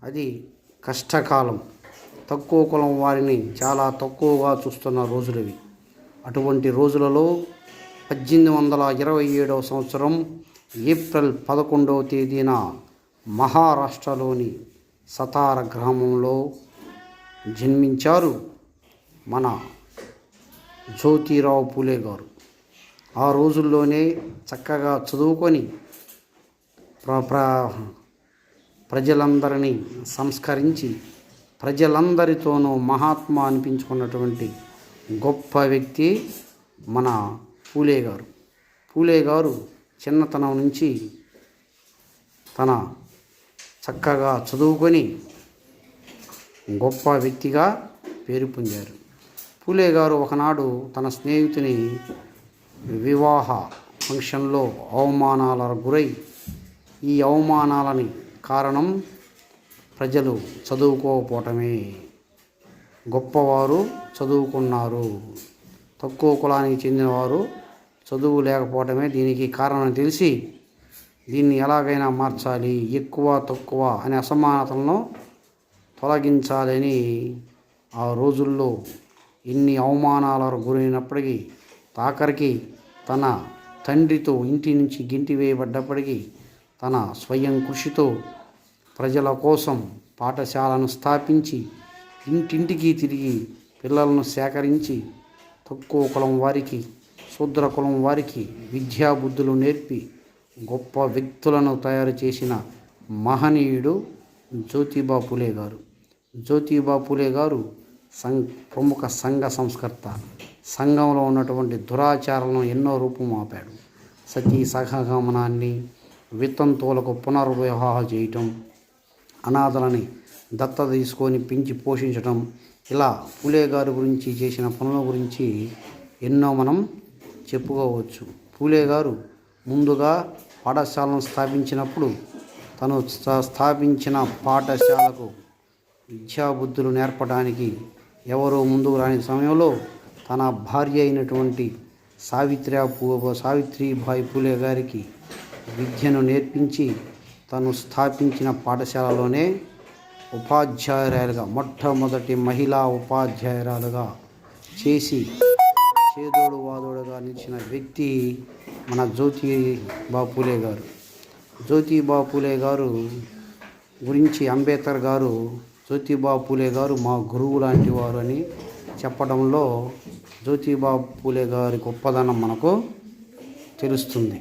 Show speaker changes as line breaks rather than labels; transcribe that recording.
అది కష్టకాలం. తక్కువ కులం వారిని చాలా తక్కువగా చూస్తున్న రోజులవి. అటువంటి రోజులలో 1827 సంవత్సరం ఏప్రిల్ 11వ తేదీన మహారాష్ట్రలోని సతారా గ్రామంలో జన్మించారు మన జ్యోతిరావు పూలే గారు. ఆ రోజుల్లోనే చక్కగా చదువుకొని ప్రజలందరినీ సంస్కరించి ప్రజలందరితోనూ మహాత్మా అనిపించుకున్నటువంటి గొప్ప వ్యక్తి మన పూలే గారు. పూలే గారు చిన్నతనం నుంచి తన చక్కగా చదువుకొని గొప్ప వ్యక్తిగా పేరు పొందారు. పూలే గారు ఒకనాడు తన స్నేహితుని వివాహ ఫంక్షన్లో అవమానాలకు గురై, ఈ అవమానాలని కారణం ప్రజలు చదువుకోకపోవటమే, గొప్పవారు చదువుకున్నారు, తక్కువ కులానికి చెందినవారు చదువు లేకపోవటమే దీనికి కారణం తెలిసి దీన్ని ఎలాగైనా మార్చాలి, ఎక్కువ తక్కువ అనే అసమానతలను తొలగించాలని ఆ రోజుల్లో ఎన్ని అవమానాలకు గురైనప్పటికీ, ఆఖరికి తన తండ్రితో ఇంటి నుంచి గింటి వేయబడ్డప్పటికీ తన స్వయం కృషితో ప్రజల కోసం పాఠశాలను స్థాపించి ఇంటింటికి తిరిగి పిల్లలను సేకరించి తక్కువ కులం వారికి, శూద్ర కులం వారికి విద్యాబుద్ధులు నేర్పి గొప్ప వ్యక్తులను తయారు చేసిన మహనీయుడు జ్యోతిబా పూలే గారు. జ్యోతిబా పూలే గారు ప్రముఖ సంఘ సంస్కర్త. సంఘంలో ఉన్నటువంటి దురాచారాలను ఎన్నో రూపుమాపాడు. సతీ సహగమనాన్ని, వితంతువులకు పునర్వివాహం చేయటం, అనాథలని దత్తత తీసుకొని పెంచి పోషించడం, ఇలా పూలే గారి గురించి చేసిన పనుల గురించి ఎన్నో మనం చెప్పుకోవచ్చు. పూలే గారు ముందుగా పాఠశాలను స్థాపించినప్పుడు తను స్థాపించిన పాఠశాలకు విద్యాబుద్ధులు నేర్పడానికి ఎవరో ముందుకు రాని సమయంలో తన భార్య అయినటువంటి సావిత్రిబాయి పూలే గారికి విద్యను నేర్పించి తను స్థాపించిన పాఠశాలలోనే ఉపాధ్యాయురాలుగా, మొట్టమొదటి మహిళా ఉపాధ్యాయురాలుగా చేసి చేదోడు వాదోడుగా నిలిచిన వ్యక్తి మన జ్యోతిబా పూలే గారు. జ్యోతిబా పూలే గారు గురించి అంబేద్కర్ గారు జ్యోతిబా పూలే గారు మా గురువు లాంటి వారు అని చెప్పడంలో జ్యోతిబా పూలే గారి గొప్పదనం మనకు తెలుస్తుంది.